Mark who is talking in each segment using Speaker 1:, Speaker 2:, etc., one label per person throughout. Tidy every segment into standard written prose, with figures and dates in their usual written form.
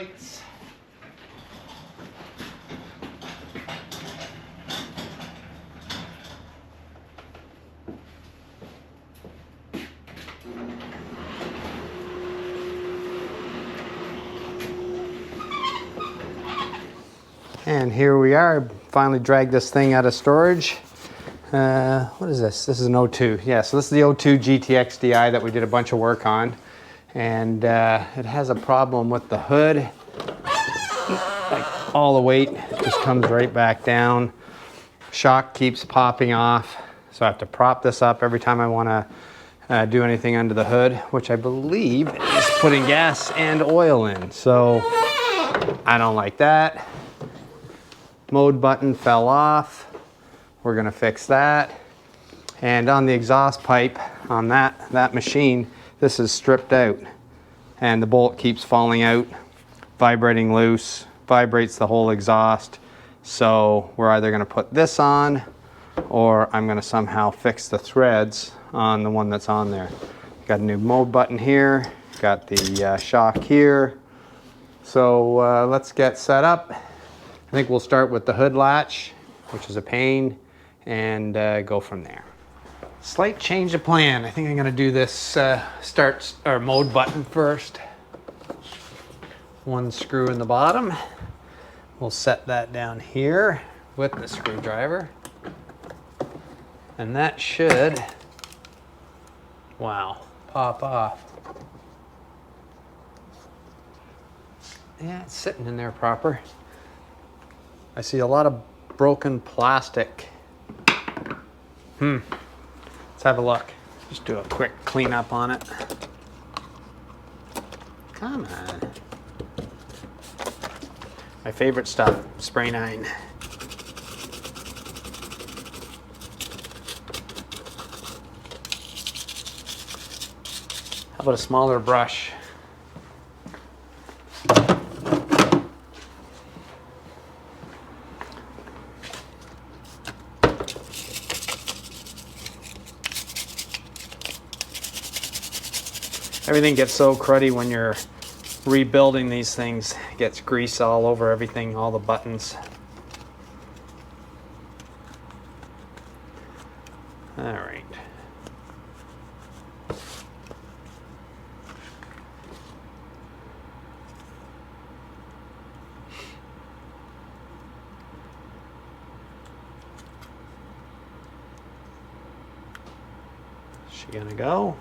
Speaker 1: lights. And here we are, finally dragged this thing out of storage. What is this? This is an O2. Yeah, so this is the O2 GTX DI that we did a bunch of work on. And it has a problem with the hood. Like all the weight just comes right back down. Shock keeps popping off. So I have to prop this up every time I want to do anything under the hood, which I believe is putting gas and oil in. So I don't like that. Mode button fell off. We're gonna fix that. And on the exhaust pipe on that machine, this is stripped out and the bolt keeps falling out, vibrating loose, vibrates the whole exhaust. So we're either gonna put this on or I'm gonna somehow fix the threads on the one that's on there. Got a new mode button here, got the shock here. So let's get set up. I think we'll start with the hood latch, which is a pain, and go from there. Slight change of plan. I think I'm gonna do this start or mode button first. One screw in the bottom. We'll set that down here with the screwdriver. And that should, wow, pop off. Yeah, it's sitting in there proper. I see a lot of broken plastic. Let's have a look. Just do a quick cleanup on it. Come on. My favorite stuff, spray 9. How about a smaller brush? Everything gets so cruddy when you're rebuilding these things. It gets grease all over everything, all the buttons. All right. Is she gonna go?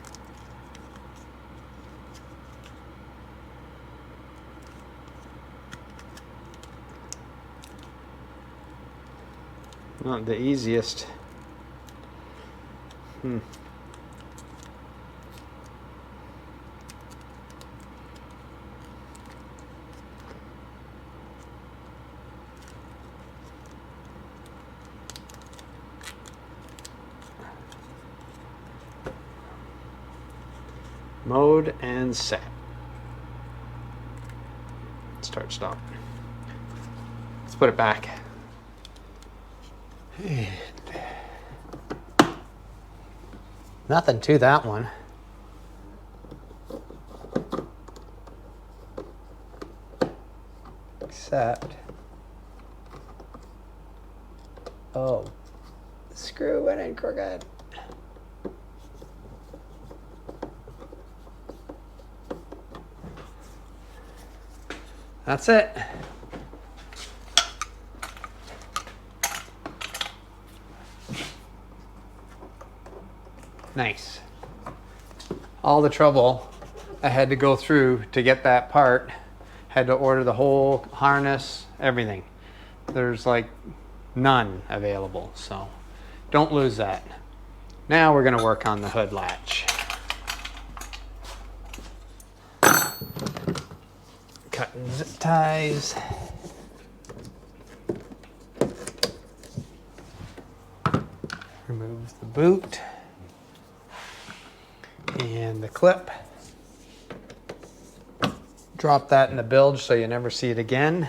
Speaker 1: Not the easiest. Mode and set. Start, stop. Let's put it back. Nothing to that one. Except, oh, the screw went in crooked. That's it. Nice. All the trouble I had to go through to get that part, had to order the whole harness, everything. There's like none available, so don't lose that. Now we're gonna work on the hood latch. Cutting zip ties. Remove the boot. And the clip. Drop that in the bilge so you never see it again.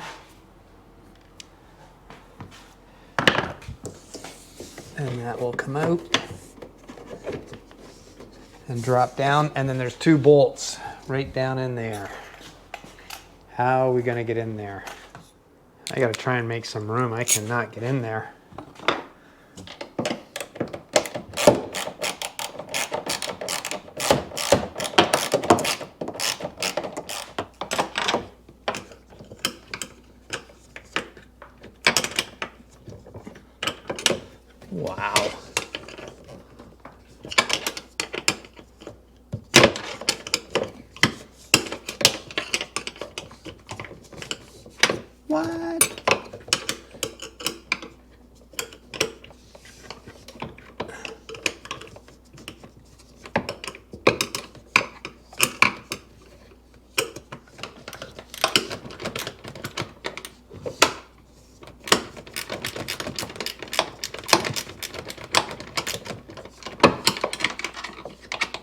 Speaker 1: And that will come out and drop down. And then there's 2 bolts right down in there. How are we gonna get in there? I gotta try and make some room. I cannot get in there. Wow. What?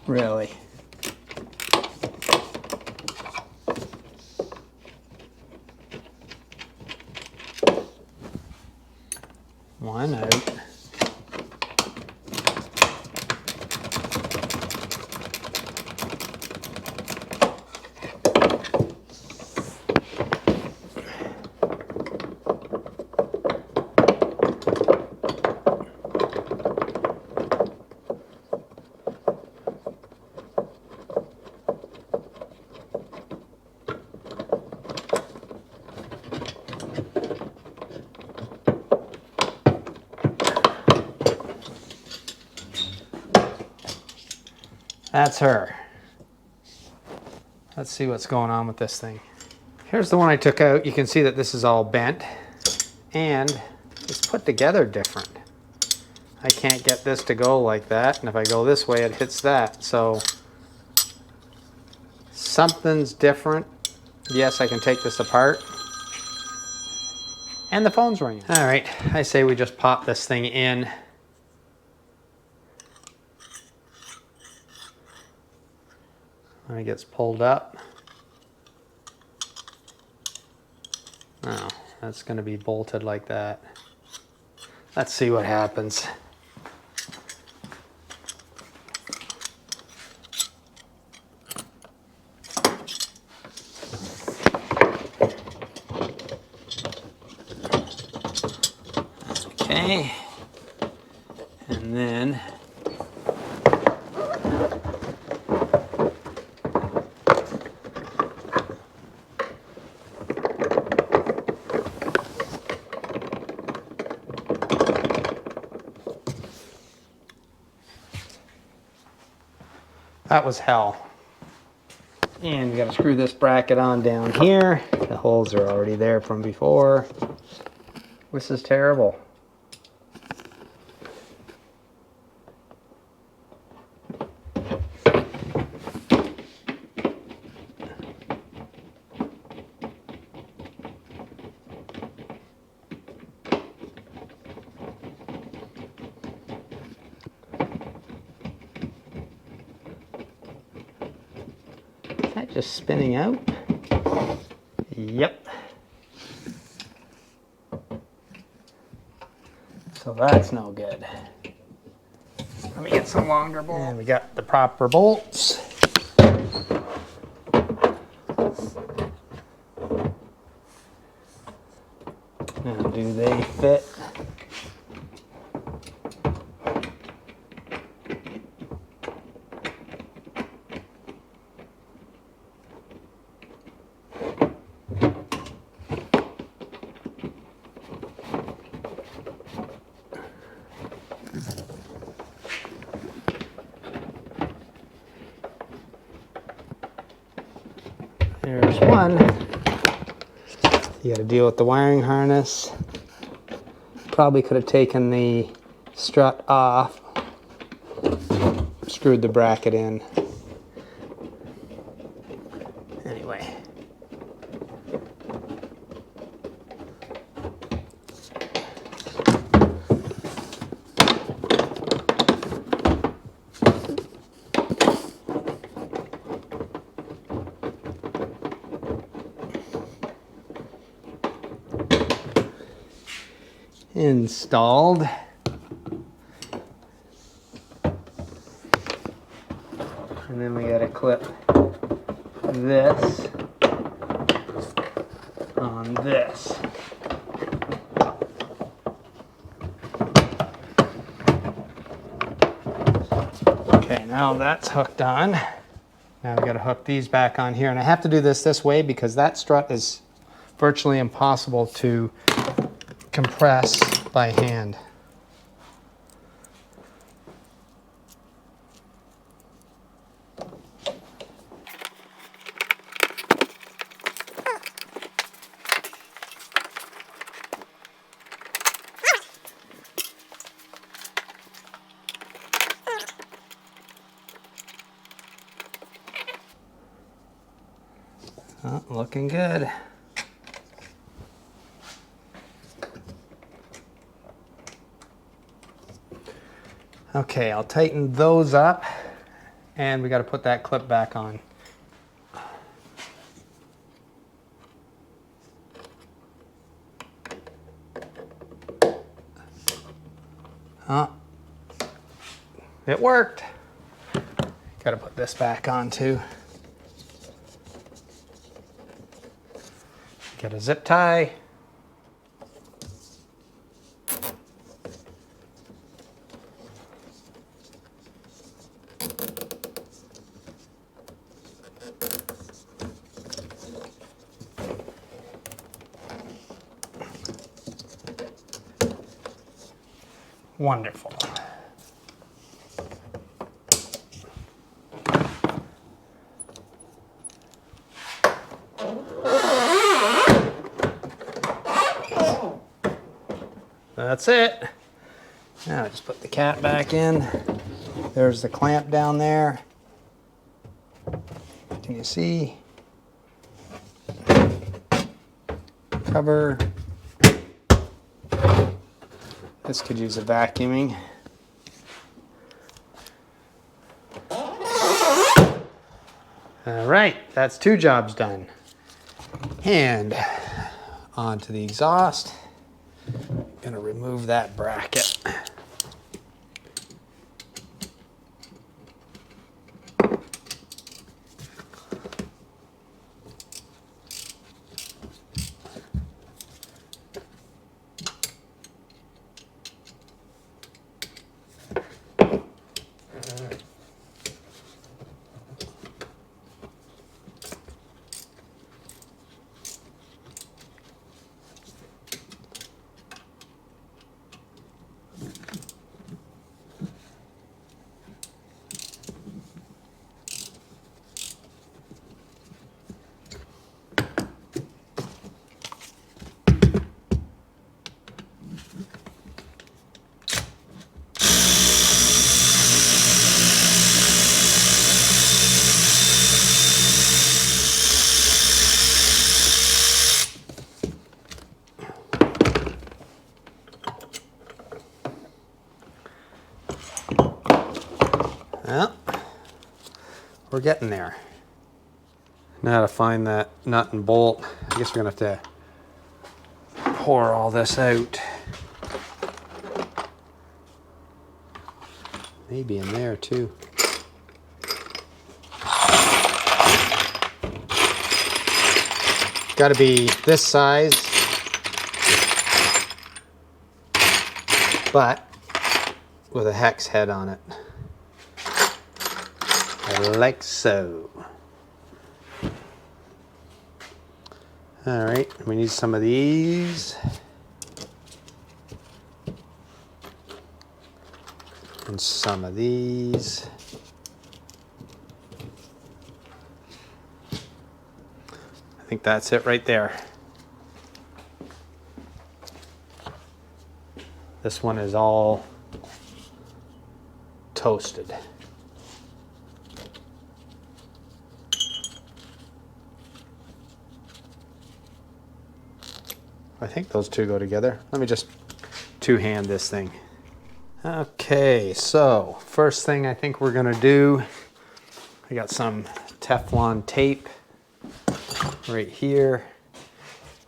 Speaker 1: Really? One out. That's her. Let's see what's going on with this thing. Here's the one I took out. You can see that this is all bent and it's put together different. I can't get this to go like that, and if I go this way it hits that. So something's different. Yes, I can take this apart. And the phone's ringing. All right, I say we just pop this thing in. When it gets pulled up. Oh, that's gonna be bolted like that. Let's see what happens. Okay, and then that was hell. And we gotta screw this bracket on down here. The holes are already there from before. This is terrible. Is that just spinning out? Yep. So that's no good. Let me get some longer bolts. And we got the proper bolts. Now, do they fit? There's one. You got to deal with the wiring harness. Probably could have taken the strut off, screwed the bracket in. Anyway. Installed. And then we gotta clip this on this. Okay, now that's hooked on. Now we got to hook these back on here, and I have to do this way because that strut is virtually impossible to compress by hand. Oh, looking good. Okay, I'll tighten those up, and we got to put that clip back on. Oh, it worked. Got to put this back on too. Get a zip tie. Wonderful. That's it. Now I just put the cap back in. There's the clamp down there. Can you see? Cover. This could use a vacuuming. All right, that's 2 jobs done. And onto the exhaust. Gonna remove that bracket. Well, we're getting there. Now to find that nut and bolt, I guess we're gonna have to pour all this out. Maybe in there too. Got to be this size, but with a hex head on it. Like so. All right, we need some of these. And some of these. I think that's it right there. This one is all toasted. I think those two go together. Let me just two-hand this thing. Okay, so first thing I think we're gonna do, I got some Teflon tape right here.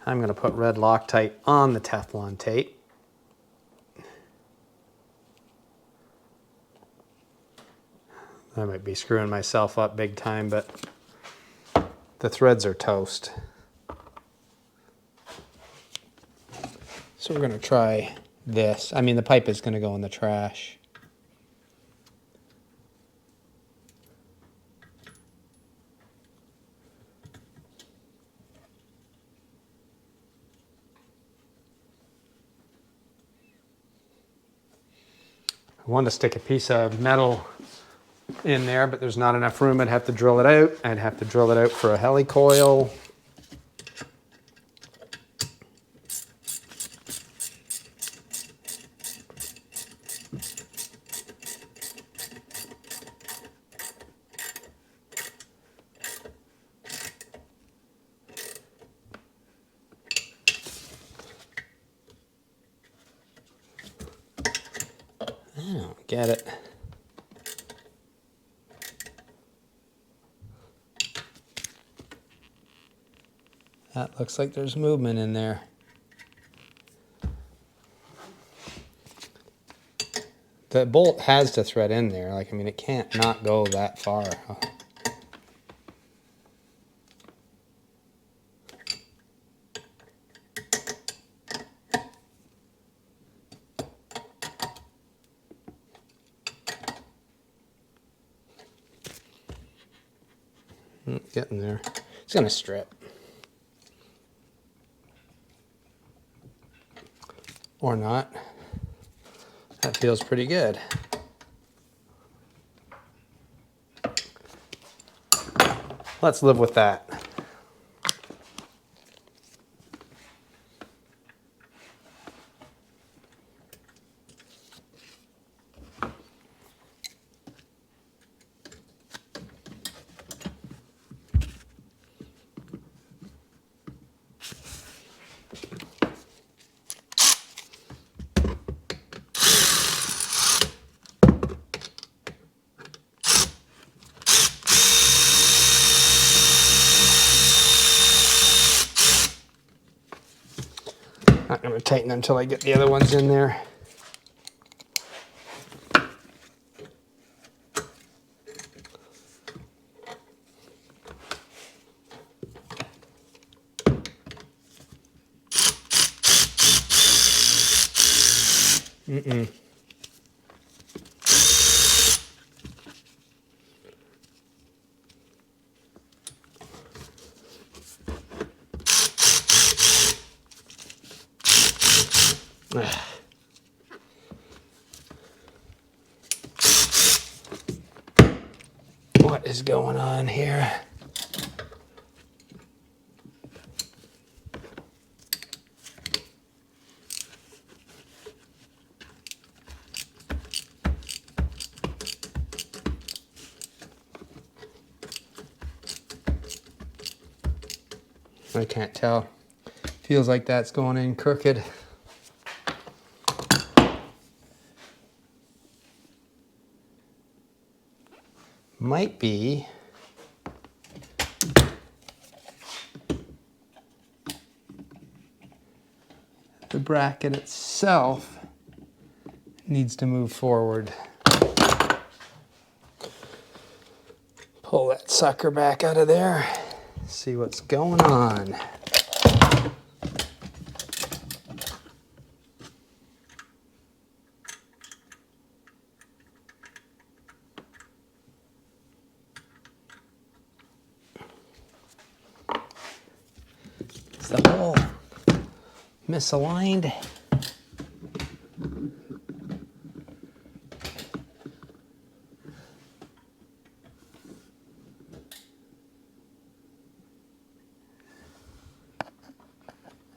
Speaker 1: I'm gonna put red Loctite on the Teflon tape. I might be screwing myself up big time, but the threads are toast. So we're going to try this. I mean, the pipe is going to go in the trash. I wanted to stick a piece of metal in there, but there's not enough room. I'd have to drill it out. I'd have to drill it out for a helicoil. I don't get it. That looks like there's movement in there. The bolt has to thread in there. Like, I mean, it can't not go that far. Getting there. It's gonna strip. Or not. That feels pretty good. Let's live with that. Not going to tighten until I get the other ones in there. What is going on here? I can't tell. Feels like that's going in crooked. Might be the bracket itself needs to move forward. Pull that sucker back out of there. See what's going on. Is the hole misaligned?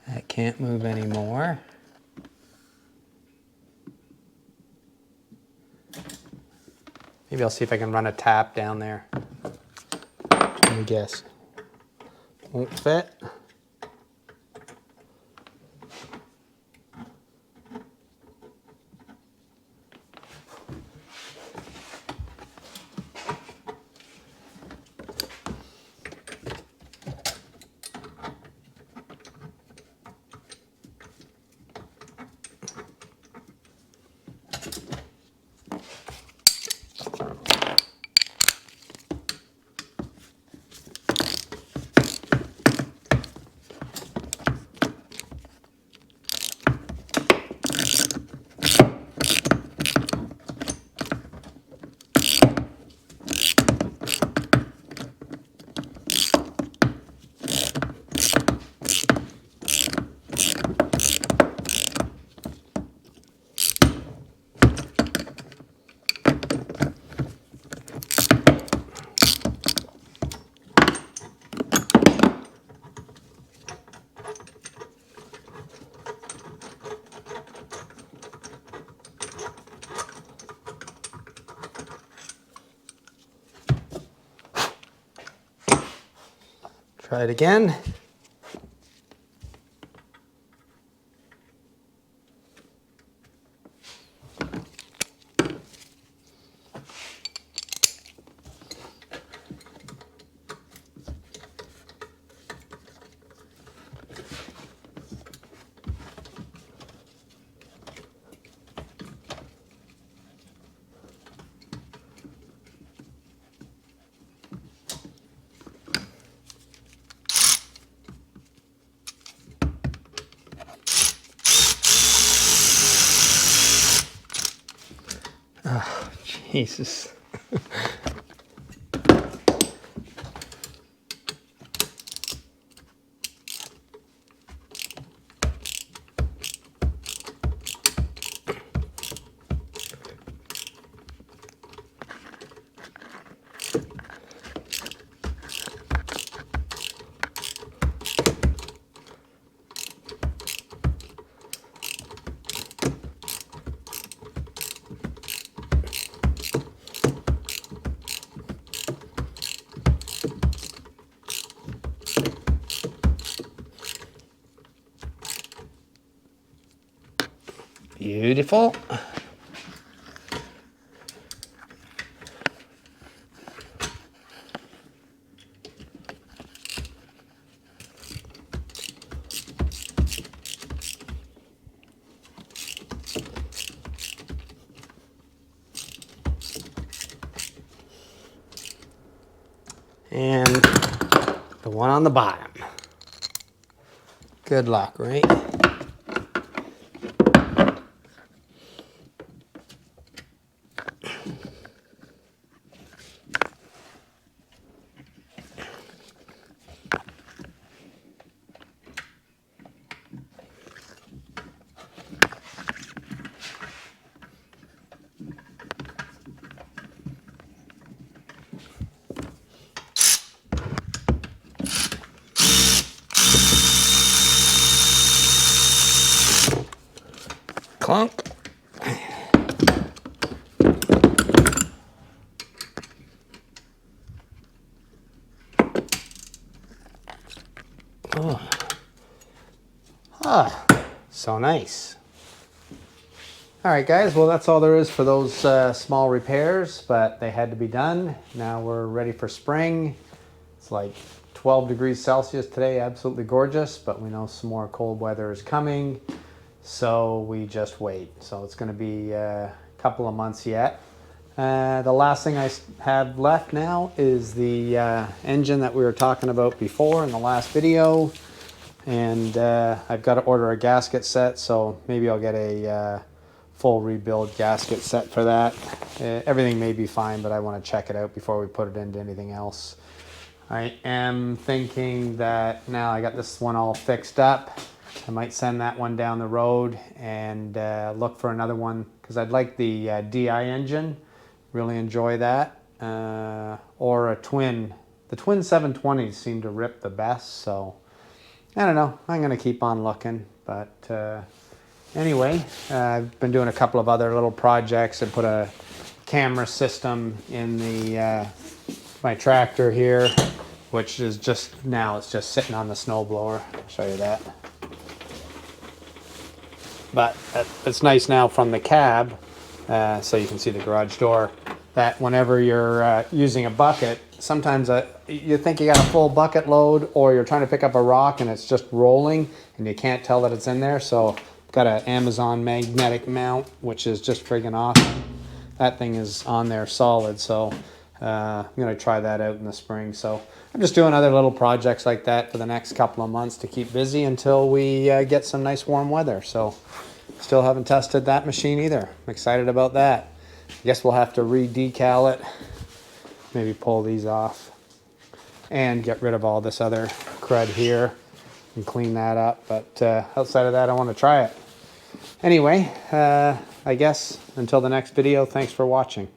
Speaker 1: That can't move anymore. Maybe I'll see if I can run a tap down there. Let me guess. Won't fit. Try it again. Oh, Jesus. Beautiful. And the one on the bottom. Good luck, right? Clunk. Oh. Ah, so nice. All right, guys, well, that's all there is for those small repairs, but they had to be done. Now we're ready for spring. It's like 12 degrees Celsius today, absolutely gorgeous, but we know some more cold weather is coming, so we just wait. So it's going to be a couple of months yet. The last thing I have left now is the engine that we were talking about before in the last video, and I've got to order a gasket set, so maybe I'll get a full rebuild gasket set for that. Everything may be fine, but I want to check it out before we put it into anything else. I am thinking that now I got this one all fixed up, I might send that one down the road and look for another one, because I'd like the DI engine, really enjoy that, or a twin. The twin 720s seem to rip the best, so I don't know, I'm going to keep on looking, but anyway, I've been doing a couple of other little projects. I put a camera system in the my tractor here, which is just now, it's just sitting on the snowblower. I'll show you that. But it's nice now from the cab, so you can see the garage door, that whenever you're using a bucket, sometimes you think you got a full bucket load, or you're trying to pick up a rock and it's just rolling and you can't tell that it's in there. So got an Amazon magnetic mount, which is just friggin' awesome. That thing is on there solid, so I'm going to try that out in the spring. So I'm just doing other little projects like that for the next couple of months to keep busy until we get some nice warm weather. So still haven't tested that machine either. I'm excited about that. I guess we'll have to re-decal it, maybe pull these off and get rid of all this other crud here and clean that up. But outside of that, I want to try it. Anyway, I guess until the next video, thanks for watching.